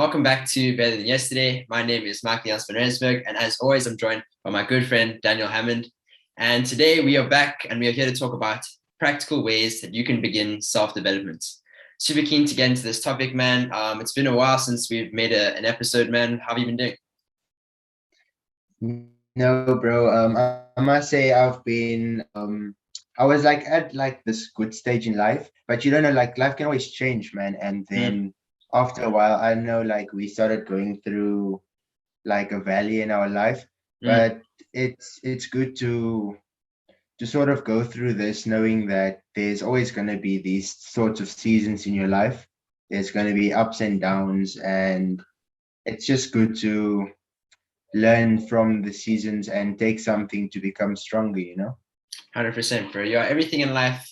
welcome back to Better Than Yesterday. My name is Mark Jans van Rensburg, and as always, I'm joined by my good friend Daniel Hammond. And today we are back and we are here to talk about practical ways that you can begin self-development. Super keen to get into this topic, man. It's been a while since we've made an episode, man. How have you been doing? No, bro. I must say I was like at like this good stage in life, but you don't know, like life can always change, man. And Mm, then after a while, I know like we started going through like a valley in our life, mm, but it's good to sort of go through this knowing that there's always going to be these sorts of seasons in your life. There's going to be ups and downs, and it's just good to learn from the seasons and take something to become stronger, 100%, bro. Yeah, everything in life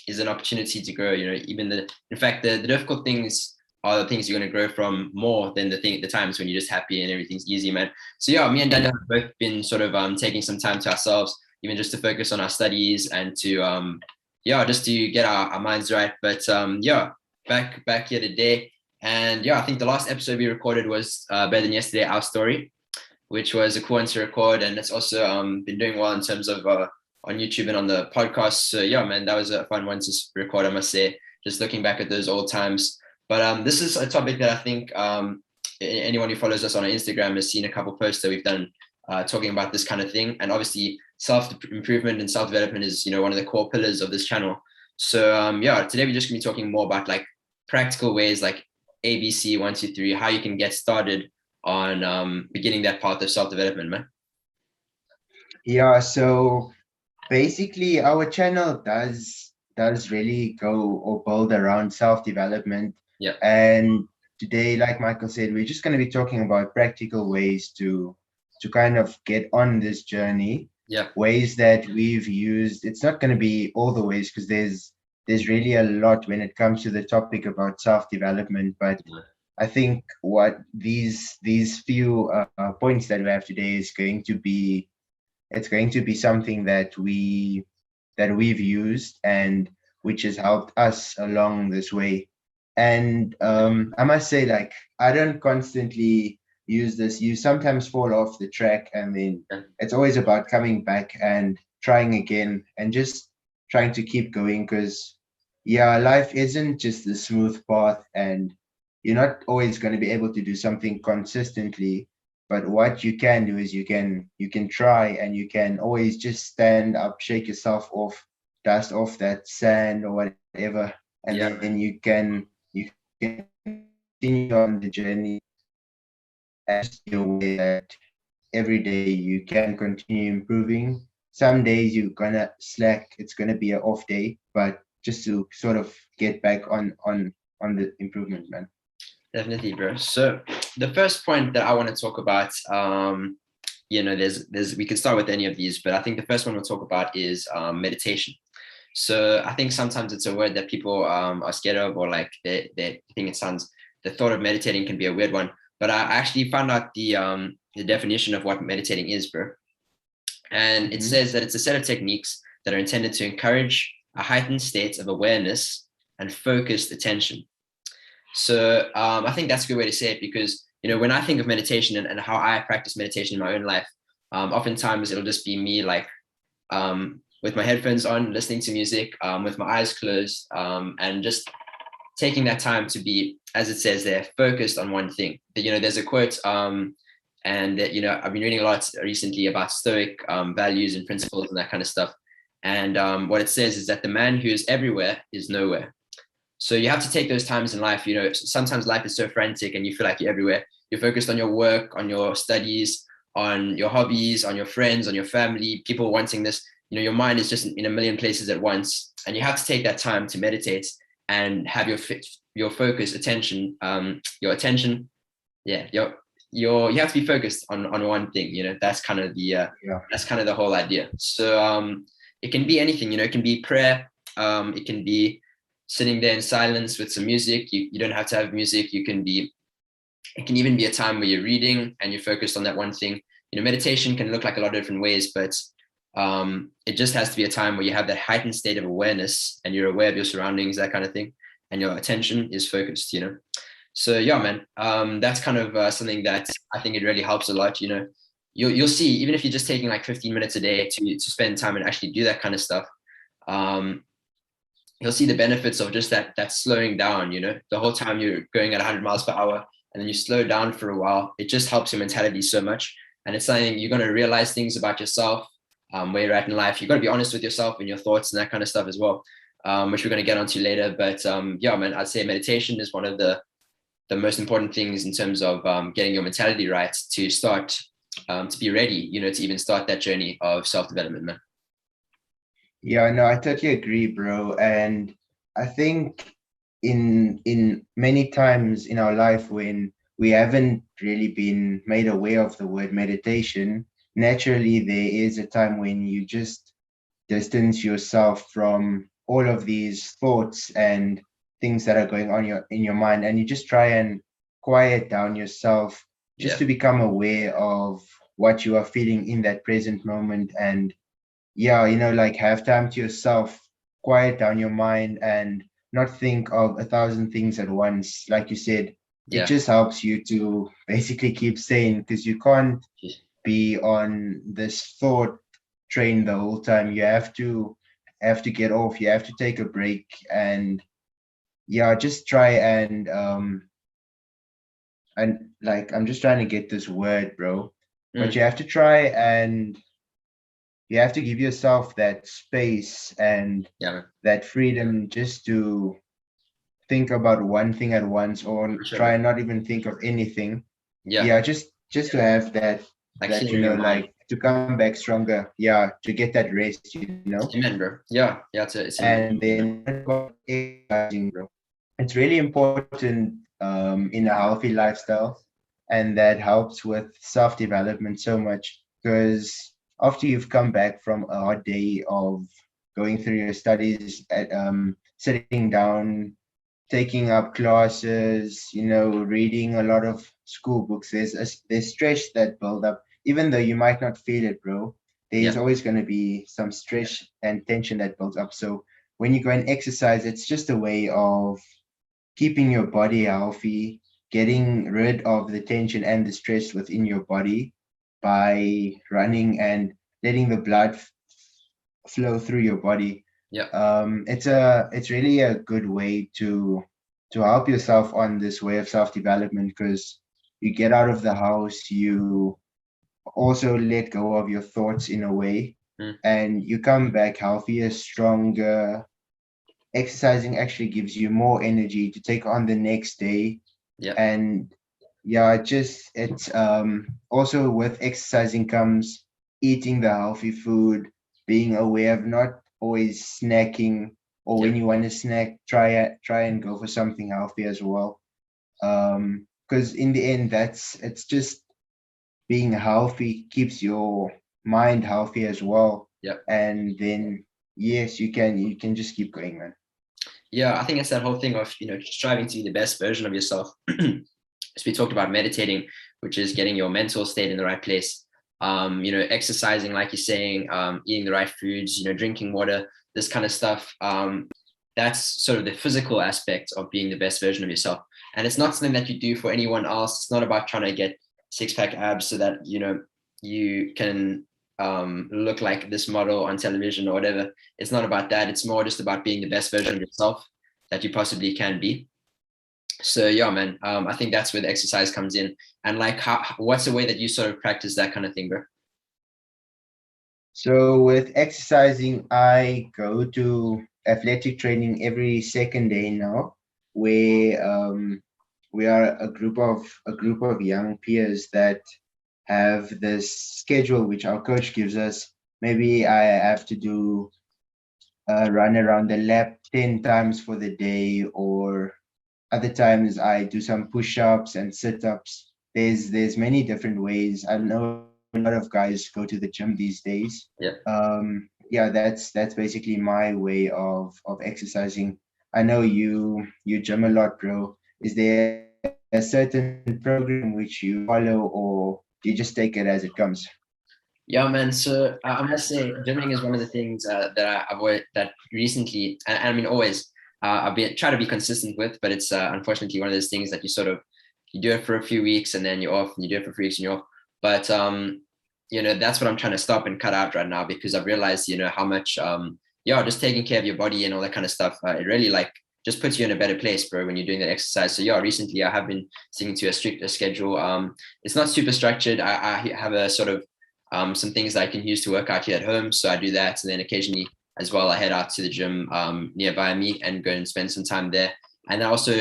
is an opportunity to grow. Even in fact, the difficult things are the things you're going to grow from more than the times when you're just happy and everything's easy, man. So yeah, me and Daniel have both been sort of taking some time to ourselves, even just to focus on our studies and to just to get our minds right. But back here today, and yeah, I think the last episode we recorded was Better Than Yesterday, our story, which was a cool one to record, and it's also been doing well in terms of on YouTube and on the podcast. So yeah, man, that was a fun one to record, I must say, just looking back at those old times. But this is a topic that I think anyone who follows us on our Instagram has seen a couple posts that we've done talking about this kind of thing. And obviously self-improvement and self-development is, one of the core pillars of this channel. So today we're just gonna be talking more about like practical ways like ABC 1, 2, 3, how you can get started on beginning that path of self-development, man. Yeah, so basically our channel does really go or build around self-development. Yeah. And today, like Michael said, we're just going to be talking about practical ways to kind of get on this journey. Yeah. Ways that we've used. It's not going to be all the ways because there's really a lot when it comes to the topic about self-development, but I think what these few points that we have today is going to be, it's going to be something that we've used and which has helped us along this way. And I must say, like, I don't constantly use this. You sometimes fall off the track, and then it's always about coming back and trying again and just trying to keep going because yeah, life isn't just a smooth path, and you're not always going to be able to do something consistently. But what you can do is you can try, and you can always just stand up, shake yourself off, dust off that sand or whatever, and Yeah. then you can continue on the journey and just be aware that every day you can continue improving. Some days you're gonna slack, it's gonna be an off day, but just to sort of get back on the improvement, man. Definitely, bro. So the first point that I want to talk about, there's we can start with any of these, but I think the first one we'll talk about is meditation. So I think sometimes it's a word that people are scared of, or like they think the thought of meditating can be a weird one. But I actually found out the definition of what meditating is, bro. And it says that it's a set of techniques that are intended to encourage a heightened state of awareness and focused attention. So I think that's a good way to say it because, when I think of meditation and how I practice meditation in my own life, oftentimes it'll just be me like with my headphones on, listening to music, with my eyes closed, and just taking that time to be, as it says there, focused on one thing. There's a quote, and that, I've been reading a lot recently about Stoic values and principles and that kind of stuff. And what it says is that the man who is everywhere is nowhere. So you have to take those times in life. Sometimes life is so frantic and you feel like you're everywhere. You're focused on your work, on your studies, on your hobbies, on your friends, on your family, people wanting this. Your mind is just in a million places at once. And you have to take that time to meditate and have your focus, attention, your attention. Yeah, you have to be focused on one thing. That's kind of that's kind of the whole idea. So it can be anything. It can be prayer. It can be sitting there in silence with some music. You don't have to have music. It can even be a time where you're reading and you're focused on that one thing. Meditation can look like a lot of different ways, but it just has to be a time where you have that heightened state of awareness and you're aware of your surroundings, that kind of thing, and your attention is focused. So yeah, man, that's kind of something that I think it really helps a lot. You'll see, even if you're just taking like 15 minutes a day to spend time and actually do that kind of stuff, um, you'll see the benefits of just that slowing down. The whole time you're going at 100 miles per hour, and then you slow down for a while. It just helps your mentality so much, and it's something you're going to realize things about yourself, where you're at in life. You've got to be honest with yourself and your thoughts and that kind of stuff as well, which we're going to get onto later. But yeah, man, I'd say meditation is one of the most important things in terms of getting your mentality right to start to be ready, to even start that journey of self-development, man. Yeah, no, I totally agree, bro. And I think in many times in our life when we haven't really been made aware of the word meditation, naturally there is a time when you just distance yourself from all of these thoughts and things that are going on in your mind, and you just try and quiet down yourself just Yeah. to become aware of what you are feeling in that present moment. And yeah, like have time to yourself, quiet down your mind and not think of a thousand things at once. Like you said, it Yeah. just helps you to basically keep sane because you can't be on this thought train the whole time. You have to get off, you have to take a break. And yeah, just try and like I'm just trying to get this word, bro. But Mm. you have to try and you have to give yourself that space and Yeah, man. that freedom just to think about one thing at once, or For sure, try man. and not even think of anything. Yeah. Yeah, just to have that Like that clearing your mind. like to come back stronger. Yeah, to get that rest. Amen, bro. Yeah. Yeah. It's a And then exercising, bro. It's really important in a healthy lifestyle, and that helps with self-development so much because after you've come back from a hard day of going through your studies, at sitting down, taking up classes, reading a lot of school books, there's stress that build up, even though you might not feel it, bro. There's yeah. always going to be some stress and tension that builds up. So when you go and exercise, it's just a way of keeping your body healthy, getting rid of the tension and the stress within your body by running and letting the blood flow through your body. Yeah. It's really a good way to help yourself on this way of self-development because you get out of the house, you also let go of your thoughts in a way, Mm. and you come back healthier, stronger. Exercising actually gives you more energy to take on the next day. Yeah. And yeah, it's also with exercising comes eating the healthy food, being aware of not always snacking, or Yeah. when you want to snack, try and go for something healthy as well. Because in the end, it's just being healthy keeps your mind healthy as well. Yeah. And then yes, you can just keep going, man. Yeah. I think it's that whole thing of, striving to be the best version of yourself. As we talked about meditating, which is getting your mental state in the right place. Exercising, like you're saying, eating the right foods, drinking water, this kind of stuff. That's sort of the physical aspect of being the best version of yourself. And it's not something that you do for anyone else. It's not about trying to get six-pack abs so that, you can look like this model on television or whatever. It's not about that. It's more just about being the best version of yourself that you possibly can be. So yeah, man, I think that's where the exercise comes in. And like, what's the way that you sort of practice that kind of thing, bro? So with exercising, I go to athletic training every second day now, where we are a group of young peers that have this schedule which our coach gives us. Maybe I have to do run around the lap 10 times for the day, or other times I do some push-ups and sit-ups. There's many different ways. I know a lot of guys go to the gym these days. Yeah. Yeah, that's basically my way of exercising. I know you gym a lot, bro. Is there a certain program which you follow, or do you just take it as it comes? Yeah, man. So I must say, gymming is one of the things that I've always, that recently, and I mean always, I've been trying to be consistent with, but it's unfortunately one of those things that you do it for a few weeks and then you're off, and you do it for 3 weeks and you're off. But that's what I'm trying to stop and cut out right now, because I've realized, how much just taking care of your body and all that kind of stuff, it really like just puts you in a better place, bro, when you're doing that exercise. So recently I have been sticking to a stricter schedule. It's not super structured. I have a sort of some things that I can use to work out here at home. So I do that. And then occasionally as well, I head out to the gym nearby me and go and spend some time there. And also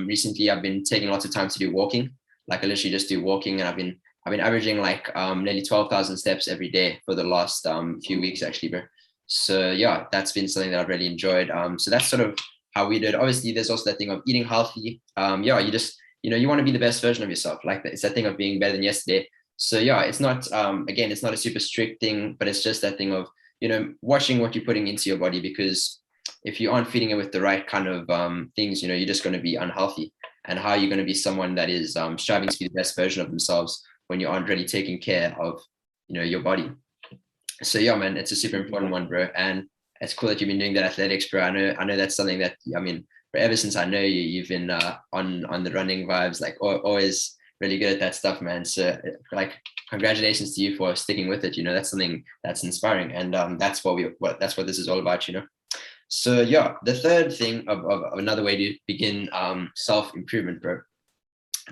recently I've been taking lots of time to do walking. Like I literally just do walking, and I've been averaging like nearly 12,000 steps every day for the last few weeks actually, bro. So yeah, that's been something that I've really enjoyed. So that's sort of how we did. Obviously, there's also that thing of eating healthy. You just you want to be the best version of yourself. Like it's that thing of being better than yesterday. So yeah, it's not again, it's not a super strict thing, but it's just that thing of watching what you're putting into your body, because if you aren't feeding it with the right kind of things, you're just going to be unhealthy. And how are you going to be someone that is striving to be the best version of themselves when you aren't really taking care of your body? So yeah, man, it's a super important one, bro. And it's cool that you've been doing that athletics, bro. I know that's something that, ever since I know you, you've been on the running vibes, like always really good at that stuff, man. So like, congratulations to you for sticking with it. That's something that's inspiring, and that's that's what this is all about. So yeah, the third thing of another way to begin self-improvement, bro,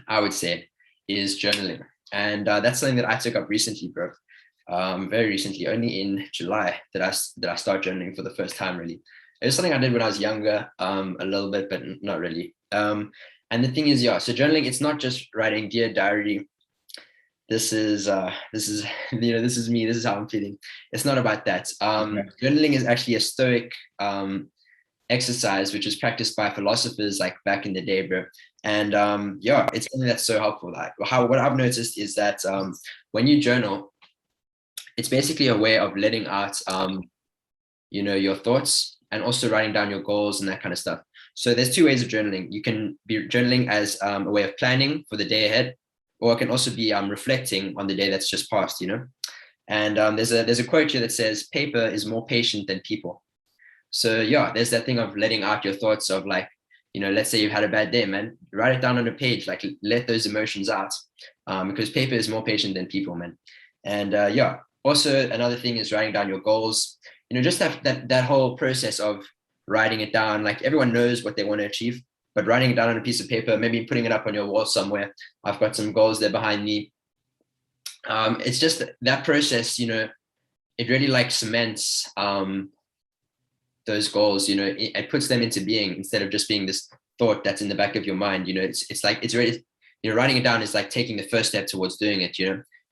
I would say, is journaling. And that's something that I took up recently, bro. Very recently, only in July that I start journaling for the first time. Really, it was something I did when I was younger, a little bit, but not really. And the thing is, so journaling, it's not just writing dear diary, this is this is this is me, this is how I'm feeling. It's not about that. Journaling is actually a stoic exercise which was practiced by philosophers like back in the day, bro. And it's something that's so helpful. Like what I've noticed is that when you journal, it's basically a way of letting out your thoughts, and also writing down your goals and that kind of stuff. So there's two ways of journaling. You can be journaling as a way of planning for the day ahead, or it can also be reflecting on the day that's just passed. And there's a quote here that says, paper is more patient than people. So yeah, there's that thing of letting out your thoughts of like, let's say you've had a bad day, man, write it down on a page, like let those emotions out, because paper is more patient than people, man. And also another thing is writing down your goals. Just that whole process of writing it down. Like everyone knows what they want to achieve, but writing it down on a piece of paper, maybe putting it up on your wall somewhere. I've got some goals there behind me. It's just that process, it really like cements those goals, it puts them into being, instead of just being this thought that's in the back of your mind. It's like, it's really, writing it down is like taking the first step towards doing it,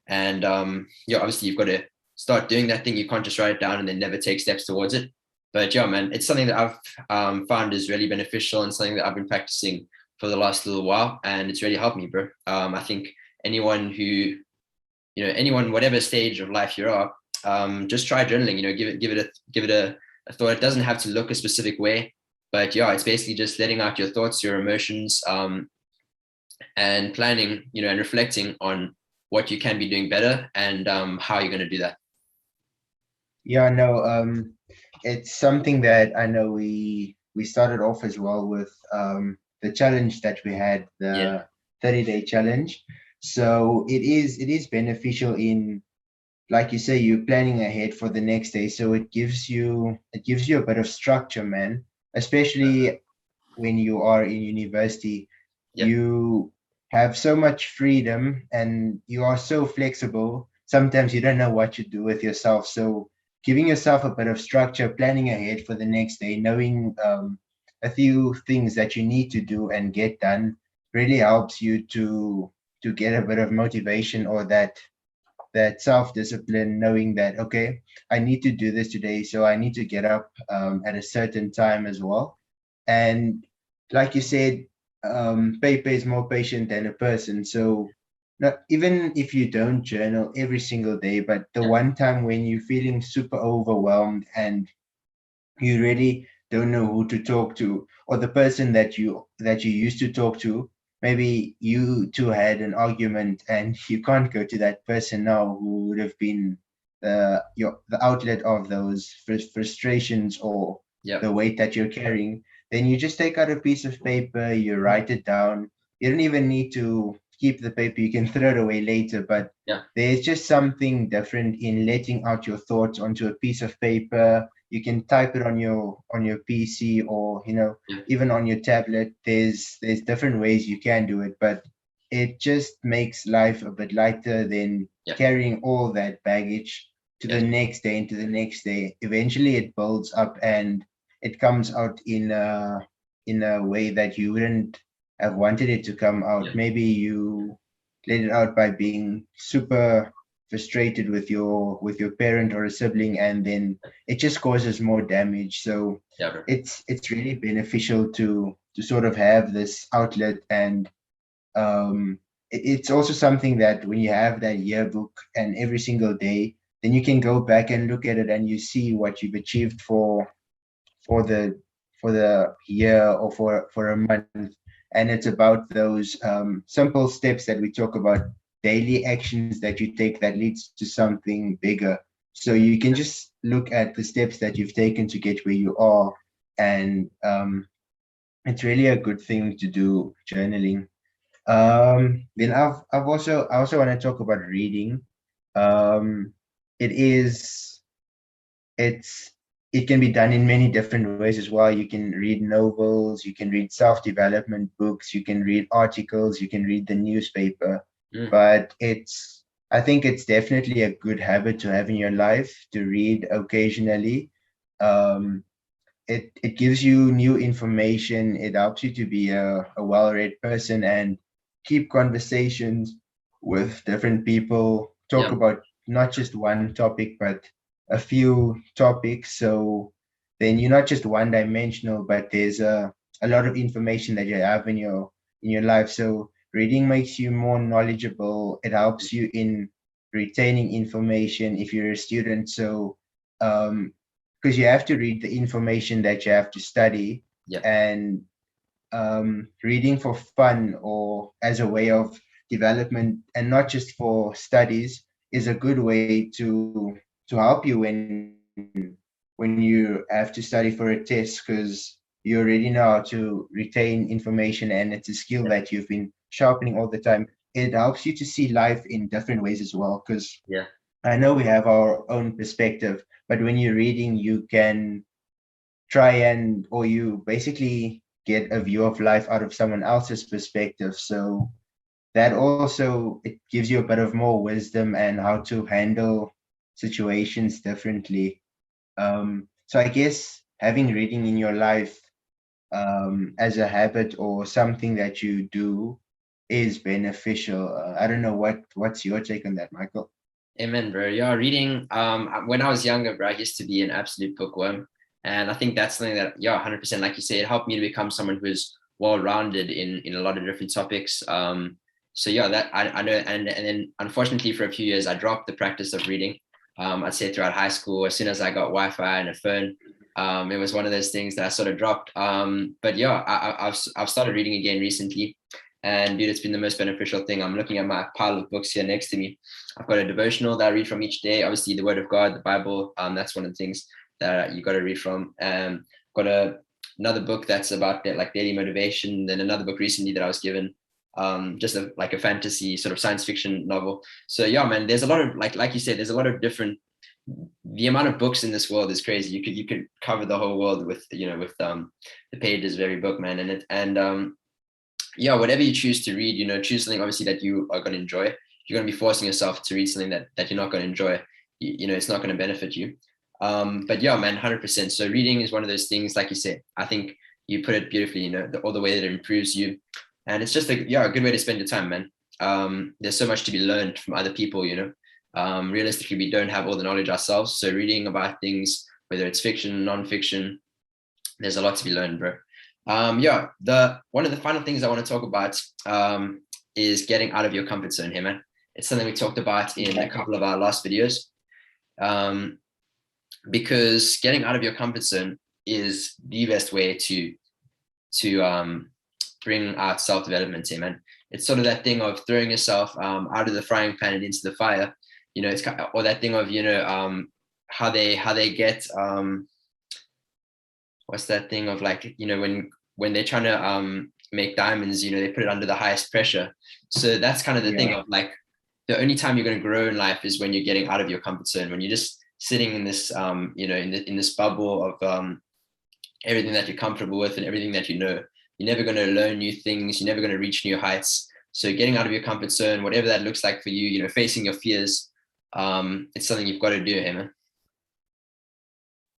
and obviously you've got to start doing that thing. You can't just write it down and then never take steps towards it. But yeah, man, it's something that I've found is really beneficial, and something that I've been practicing for the last little while, and it's really helped me, bro. I think anyone who, whatever stage of life you're at, just try journaling. Give it a thought. It doesn't have to look a specific way, but yeah, it's basically just letting out your thoughts, your emotions, and planning, and reflecting on what you can be doing better, and how you're going to do that. Yeah, no, it's something that I know we started off as well with the challenge that we had, the 30-day challenge. So it is beneficial in, like you say, you're planning ahead for the next day. So it gives you a bit of structure, man, especially when you are in university. You have so much freedom and you are so flexible. Sometimes you don't know what to do with yourself. So giving yourself a bit of structure, planning ahead for the next day, knowing a few things that you need to do and get done, really helps you to get a bit of motivation, or that self-discipline, knowing that, okay, I need to do this today, so I need to get up at a certain time as well. And like you said, paper is more patient than a person. So even if you don't journal every single day, but the one time when you're feeling super overwhelmed and you really don't know who to talk to, or the person that you used to talk to, maybe you two had an argument and you can't go to that person now, who would have been the outlet of those frustrations, or the weight that you're carrying. then you just take out a piece of paper, you write it down. You don't even need to keep the paper, you can throw it away later, but Yeah. there's just something different in letting out your thoughts onto a piece of paper. You can type it on your PC, or Yeah. even on your tablet. There's different ways you can do it, but it just makes life a bit lighter than Yeah. carrying all that baggage to the Yes. next day and to the next day. Eventually it builds up and it comes out in a way that you wouldn't have wanted it to come out. Yeah. Maybe you let it out by being super frustrated with your parent or a sibling, and then it just causes more damage. So Yeah, bro. it's really beneficial to sort of have this outlet. And it's also something that when you have that yearbook and every single day, then you can go back and look at it and you see what you've achieved for the for the year or for a month. And it's about those simple steps that we talk about, daily actions that you take that leads to something bigger. So you can just look at the steps that you've taken to get where you are. And it's really a good thing to do, journaling. Then I also want to talk about reading. Um, it is it's it can be done in many different ways as well. You can read novels, you can read self-development books, you can read articles, you can read the newspaper. Mm. But I think it's definitely a good habit to have in your life to read occasionally. Um, it gives you new information. It helps you to be a well-read person and keep conversations with different people, talk Yeah. about not just one topic, but a few topics. So then you're not just one dimensional, but there's a lot of information that you have in your life. So reading makes you more knowledgeable. It helps you in retaining information if you're a student. So um, because you have to read the information that you have to study. Yeah. And reading for fun or as a way of development and not just for studies is a good way to help you when you have to study for a test, because you already know how to retain information and it's a skill Yeah. that you've been sharpening all the time. It helps you to see life in different ways as well, because Yeah. I know we have our own perspective, but when you're reading, you can try and, or you basically get a view of life out of someone else's perspective. So that also, it gives you a bit of more wisdom and how to handle situations differently. So I guess having reading in your life as a habit or something that you do is beneficial. I don't know what's your take on that, Michael? Amen, bro. Yeah, reading. When I was younger, bro, I used to be an absolute bookworm, and I think that's something that, yeah, 100%, like you say, it helped me to become someone who's well-rounded in a lot of different topics. So yeah, that I know, and then unfortunately for a few years, I dropped the practice of reading. I'd say throughout high school, as soon as I got Wi-Fi and a phone, it was one of those things that I sort of dropped. But yeah, I've started reading again recently. And dude, it's been the most beneficial thing. I'm looking at my pile of books here next to me. I've got a devotional that I read from each day. Obviously, the Word of God, the Bible. That's one of the things that you got to read from. Got another book that's about like daily motivation. Then another book recently that I was given, just like a fantasy sort of science fiction novel. So yeah, man, there's a lot of like you said, there's a lot of different. The amount of books in this world is crazy. You could cover the whole world with with the pages of every book, man. And yeah, whatever you choose to read, choose something obviously that you are going to enjoy. If you're going to be forcing yourself to read something that you're not going to enjoy, it's not going to benefit you. But yeah, man, 100%. So reading is one of those things, like you said, I think you put it beautifully, all the way that it improves you. And it's just a good way to spend your time, man. There's so much to be learned from other people, realistically, we don't have all the knowledge ourselves. So reading about things, whether it's fiction, non-fiction, there's a lot to be learned, bro. The one of the final things I want to talk about is getting out of your comfort zone here, man. It's something we talked about in a couple of our last videos. Because getting out of your comfort zone is the best way to bring out self-development here, man. It's sort of that thing of throwing yourself out of the frying pan and into the fire. It's kind of, or that thing of how they get what's that thing of like, when they're trying to make diamonds, they put it under the highest pressure. So that's kind of the thing Yeah. of like, the only time you're going to grow in life is when you're getting out of your comfort zone, when you're just sitting in this in this bubble of everything that you're comfortable with and everything that you're never going to learn new things, you're never going to reach new heights. So getting out of your comfort zone, whatever that looks like for you, facing your fears, it's something you've got to do, hey, man.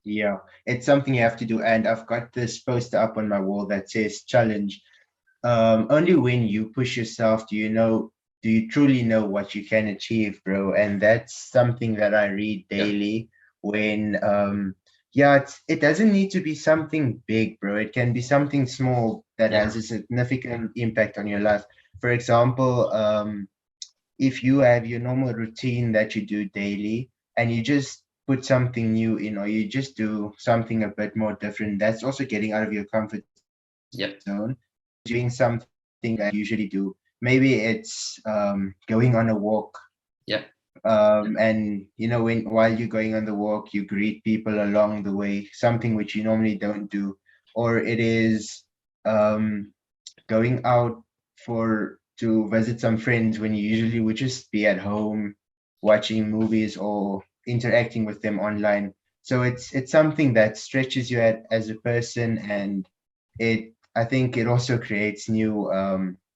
Yeah, it's something you have to do. And I've got this poster up on my wall that says challenge. Only when you push yourself do you truly know what you can achieve, bro. And that's something that I read Yeah, daily when yeah, it doesn't need to be something big, bro. It can be something small that yeah, has a significant impact on your life. For example, if you have your normal routine that you do daily and you just put something new in, or you just do something a bit more different, that's also getting out of your comfort yep, zone, doing something that you usually do. Maybe it's going on a walk, yep, and when while you're going on the walk, you greet people along the way, something which you normally don't do. Or it is um, going out for to visit some friends when you usually would just be at home watching movies or interacting with them online. So it's something that stretches you as a person, and I think it also creates new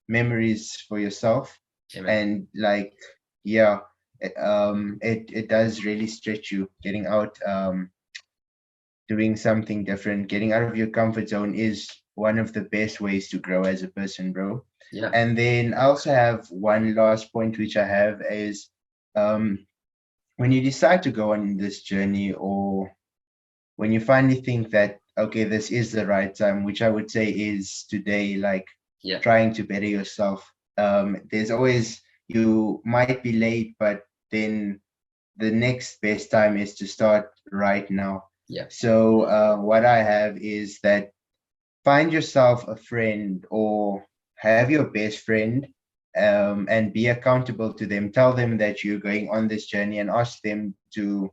memories for yourself. yeah, man. And like, yeah, it does really stretch you. Getting out, doing something different, getting out of your comfort zone is one of the best ways to grow as a person, bro. Yeah, And then I also have one last point which I have is, um, when you decide to go on this journey, or when you finally think that, okay, this is the right time, which I would say is today, like yeah, trying to better yourself. There's always, you might be late, but then the next best time is to start right now. yeah, So what I have is that find yourself a friend, or have your best friend, and be accountable to them. Tell them that you're going on this journey and ask them to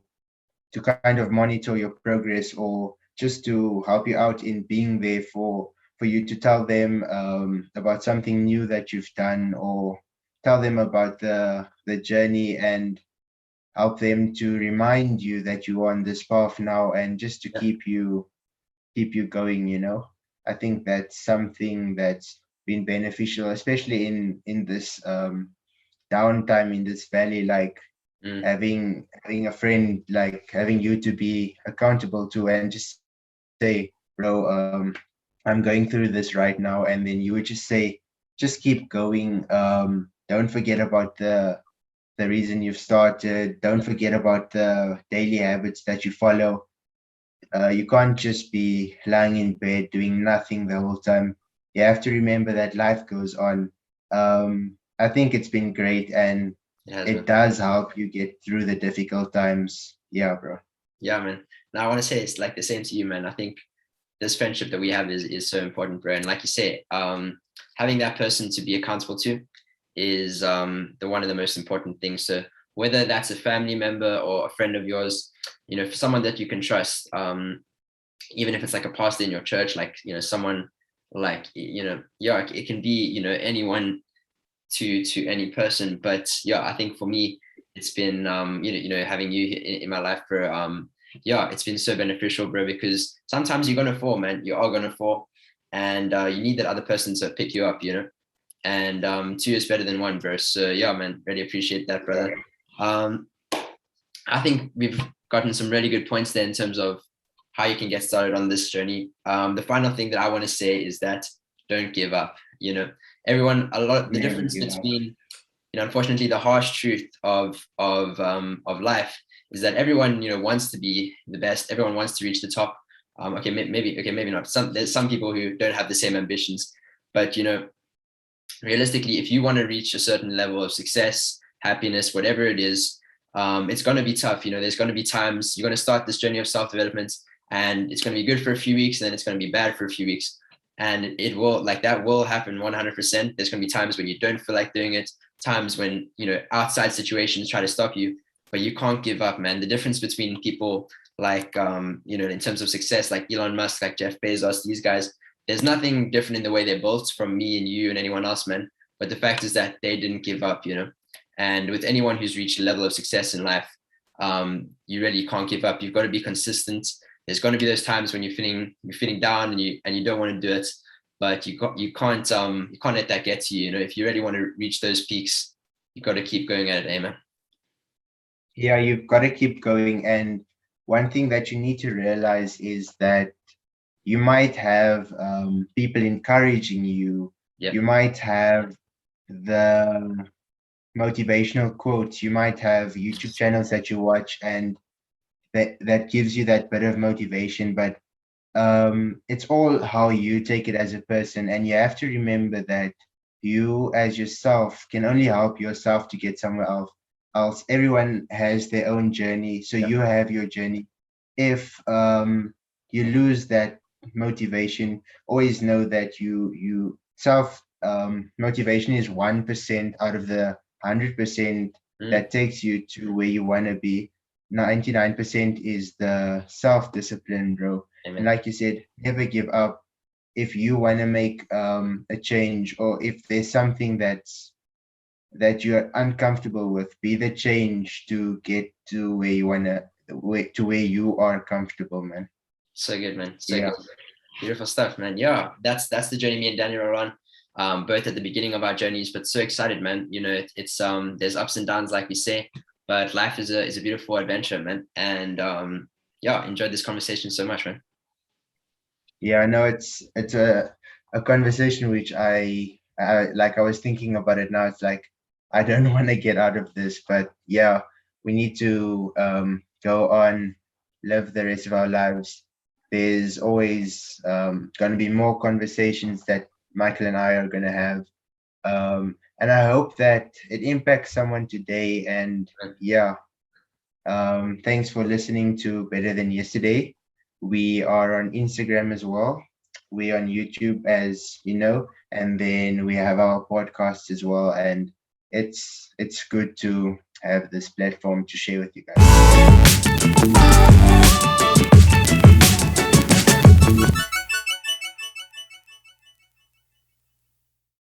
kind of monitor your progress, or just to help you out in being there for you to tell them about something new that you've done, or tell them about the journey, and help them to remind you that you're on this path now, and just to yeah, keep you going. I think that's something that's been beneficial, especially in this downtime in this valley, like mm, having a friend, like having you to be accountable to, and just say, bro, I'm going through this right now. And then you would just say, just keep going. Don't forget about the reason you've started. Don't yeah, forget about the daily habits that you follow. You can't just be lying in bed doing nothing the whole time. You have to remember that life goes on. I think it's been great, and it has, it man. does help you get through the difficult times. Yeah, bro. Yeah, man. Now I want to say it's like the same to you, man. I think this friendship that we have is so important, bro. And like you say, having that person to be accountable to is the one of the most important things. So whether that's a family member or a friend of yours, for someone that you can trust, even if it's like a pastor in your church, like someone like yeah, it can be anyone to any person. But yeah, I think for me, it's been having you in my life, bro. Yeah, it's been so beneficial, bro, because sometimes you're gonna fall, man. You are gonna fall, and you need that other person to pick you up, and two is better than one, bro. So yeah, man, really appreciate that, Yeah. brother. um I think we've gotten some really good points there in terms of how you can get started on this journey. The final thing that I want to say is that don't give up. Everyone, the Never difference give up. between, unfortunately, the harsh truth of life is that everyone, wants to be the best. Everyone wants to reach the top. Okay, maybe not. There's some people who don't have the same ambitions, but realistically, if you want to reach a certain level of success, happiness, whatever it is, it's going to be tough. There's going to be times you're going to start this journey of self-development, and it's going to be good for a few weeks, and then it's going to be bad for a few weeks. And it will, like, that will happen 100%. There's going to be times when you don't feel like doing it, times when, outside situations try to stop you, but you can't give up, man. The difference between people like in terms of success, like Elon Musk, like Jeff Bezos, these guys, there's nothing different in the way they're built from me and you and anyone else, man. But the fact is that they didn't give up, and with anyone who's reached a level of success in life, you really can't give up. You've got to be consistent. There's going to be those times when you're feeling down and you don't want to do it, but you can't let that get to you. If you really want to reach those peaks, you've got to keep going at it, man. Yeah, you've got to keep going. And one thing that you need to realize is that you might have people encouraging you. Yep. You might have the motivational quotes. You might have YouTube channels that you watch, and that gives you that bit of motivation. But it's all how you take it as a person, and you have to remember that you, as yourself, can only help yourself to get somewhere else. Everyone has their own journey, so you have your journey. If you lose that motivation, always know that you self motivation is 1% out of the 100% that takes you to where you want to be. 99% is the self-discipline, bro. Amen. And like you said, never give up. If you want to make a change, or if there's something that you're uncomfortable with, be the change to get to where you want to where you are comfortable, man. So good, man. So good. Beautiful stuff, man. Yeah, that's the journey me and Daniel are on, both at the beginning of our journeys, but so excited, man. It's there's ups and downs, like we say, but life is a beautiful adventure, man. And enjoyed this conversation so much, man. Yeah, I know it's a conversation which I like. I was thinking about it now. It's like I don't want to get out of this, but yeah, we need to go on, live the rest of our lives. There's always going to be more conversations that Michael and I are going to have. And I hope that it impacts someone today. And yeah, thanks for listening to Better Than Yesterday. We are on Instagram as well. We're on YouTube, as you know, and then we have our podcast as well. And it's good to have this platform to share with you guys.